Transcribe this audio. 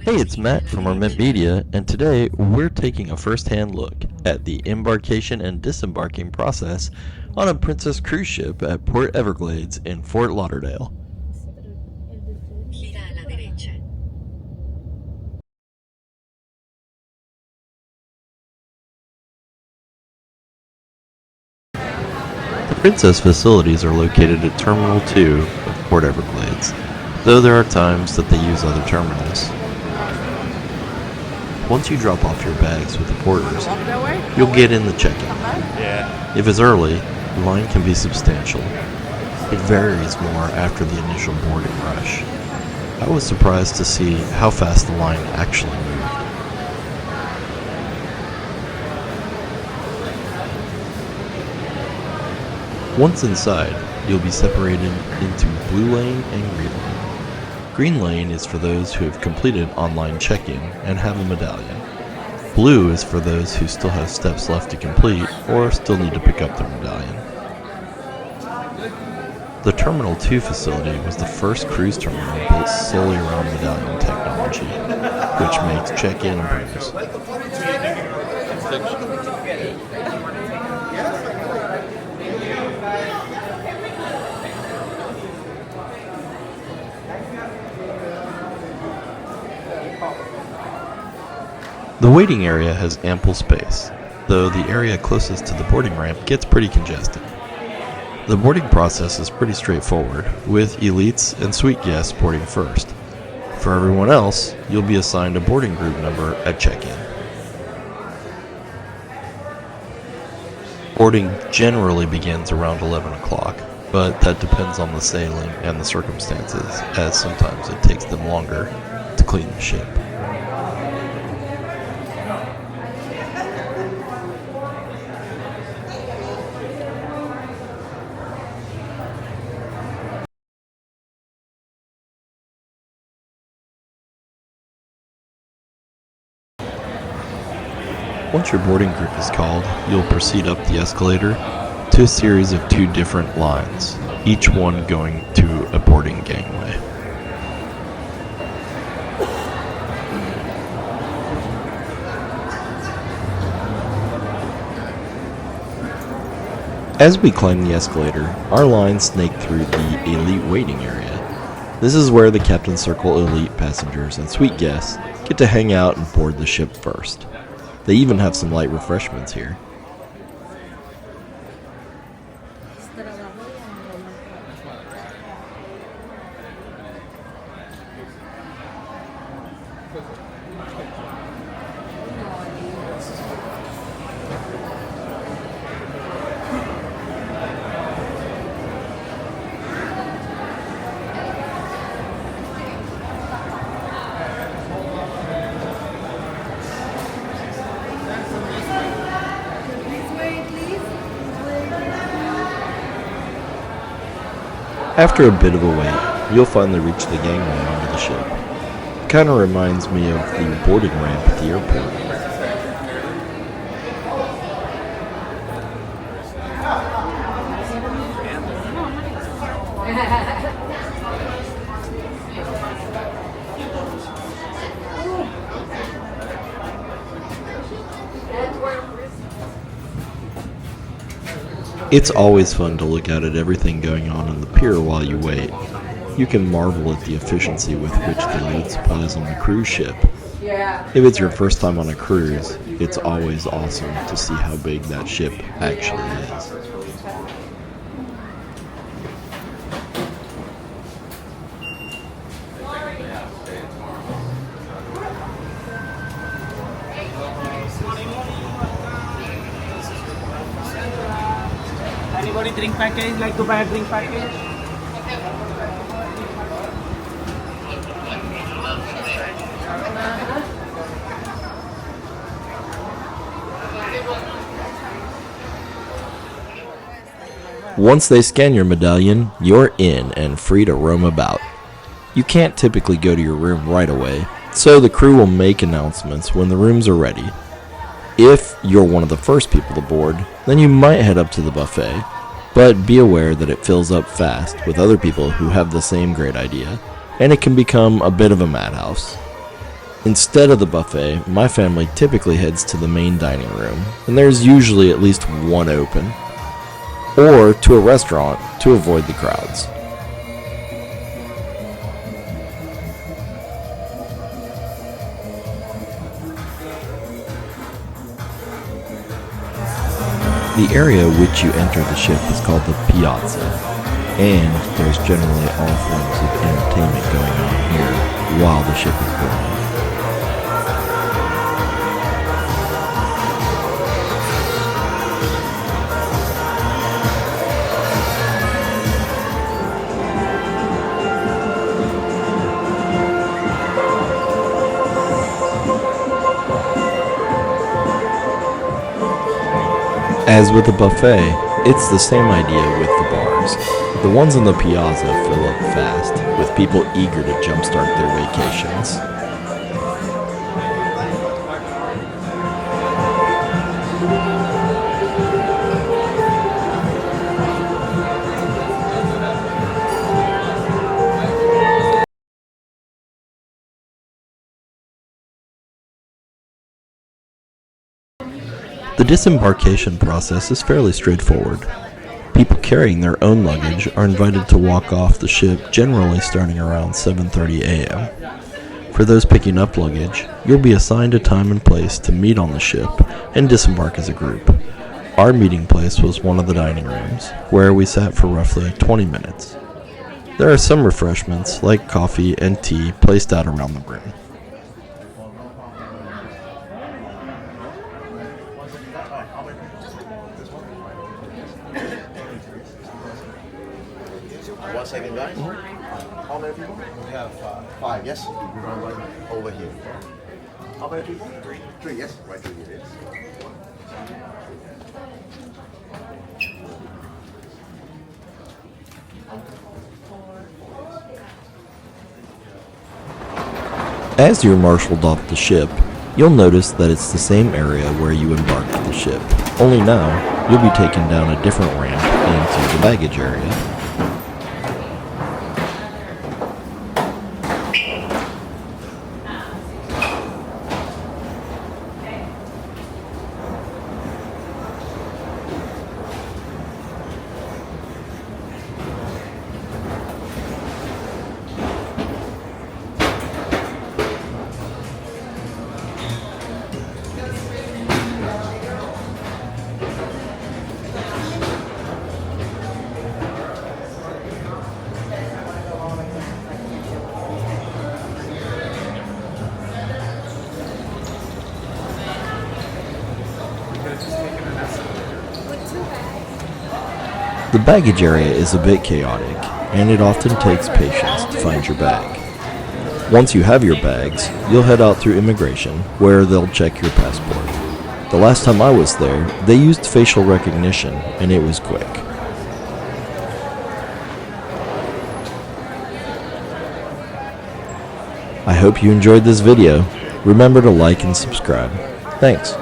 Hey, it's Matt from Arment Media, and today we're taking a first-hand look at the embarkation and disembarking process on a Princess cruise ship at Port Everglades in Fort Lauderdale. The Princess facilities are located at Terminal 2 of Port Everglades, though there are times that they use other terminals. Once you drop off your bags with the porters, you'll get in the check-in. If it's early, the line can be substantial. It varies more after the initial boarding rush. I was surprised to see how fast the line actually moved. Once inside, you'll be separated into Blue Lane and Green Lane. Green Lane is for those who have completed online check-in and have a medallion. Blue is for those who still have steps left to complete or still need to pick up their medallion. The Terminal 2 facility was the first cruise terminal built solely around medallion technology, which makes check-in a breeze. The waiting area has ample space, though the area closest to the boarding ramp gets pretty congested. The boarding process is pretty straightforward, with elites and suite guests boarding first. For everyone else, you'll be assigned a boarding group number at check-in. Boarding generally begins around 11 o'clock, but that depends on the sailing and the circumstances, as sometimes it takes them longer to clean the ship. Once your boarding group is called, you'll proceed up the escalator to a series of 2 different lines, each one going to a boarding gangway. As we climb the escalator, our lines snake through the elite waiting area. This is where the Captain's Circle elite passengers and suite guests get to hang out and board the ship first. They even have some light refreshments here. After a bit of a wait, you'll finally reach the gangway onto the ship. It kind of reminds me of the boarding ramp at the airport. It's always fun to look out at everything going on the pier while you wait. You can marvel at the efficiency with which they load supplies on the cruise ship. If it's your first time on a cruise, it's always awesome to see how big that ship actually is. Anybody drink package? Like to buy a drink package? Once they scan your medallion, you're in and free to roam about. You can't typically go to your room right away, so the crew will make announcements when the rooms are ready. If you're one of the first people to board, then you might head up to the buffet, but be aware that it fills up fast with other people who have the same great idea, and it can become a bit of a madhouse. Instead of the buffet, my family typically heads to the main dining room, and there's usually at least one open, or to a restaurant to avoid the crowds. The area which you enter the ship is called the piazza, and there's generally all forms of entertainment going on here while the ship is boarding. As with the buffet, it's the same idea with the bars. The ones on the piazza fill up fast, with people eager to jumpstart their vacations. The disembarkation process is fairly straightforward. People carrying their own luggage are invited to walk off the ship, generally starting around 7:30 a.m. For those picking up luggage, you'll be assigned a time and place to meet on the ship and disembark as a group. Our meeting place was one of the dining rooms, where we sat for roughly 20 minutes. There are some refreshments, like coffee and tea, placed out around the room. One second, guys. How many people? We have five. Yes. We're going right over here. How many people? Three. Yes. Right through here. Yes. As you're marshaled off the ship, you'll notice that it's the same area where you embarked the ship. Only now, you'll be taken down a different ramp into the baggage area. The baggage area is a bit chaotic, and it often takes patience to find your bag. Once you have your bags, you'll head out through immigration, where they'll check your passport. The last time I was there, they used facial recognition, and it was quick. I hope you enjoyed this video. Remember to like and subscribe. Thanks.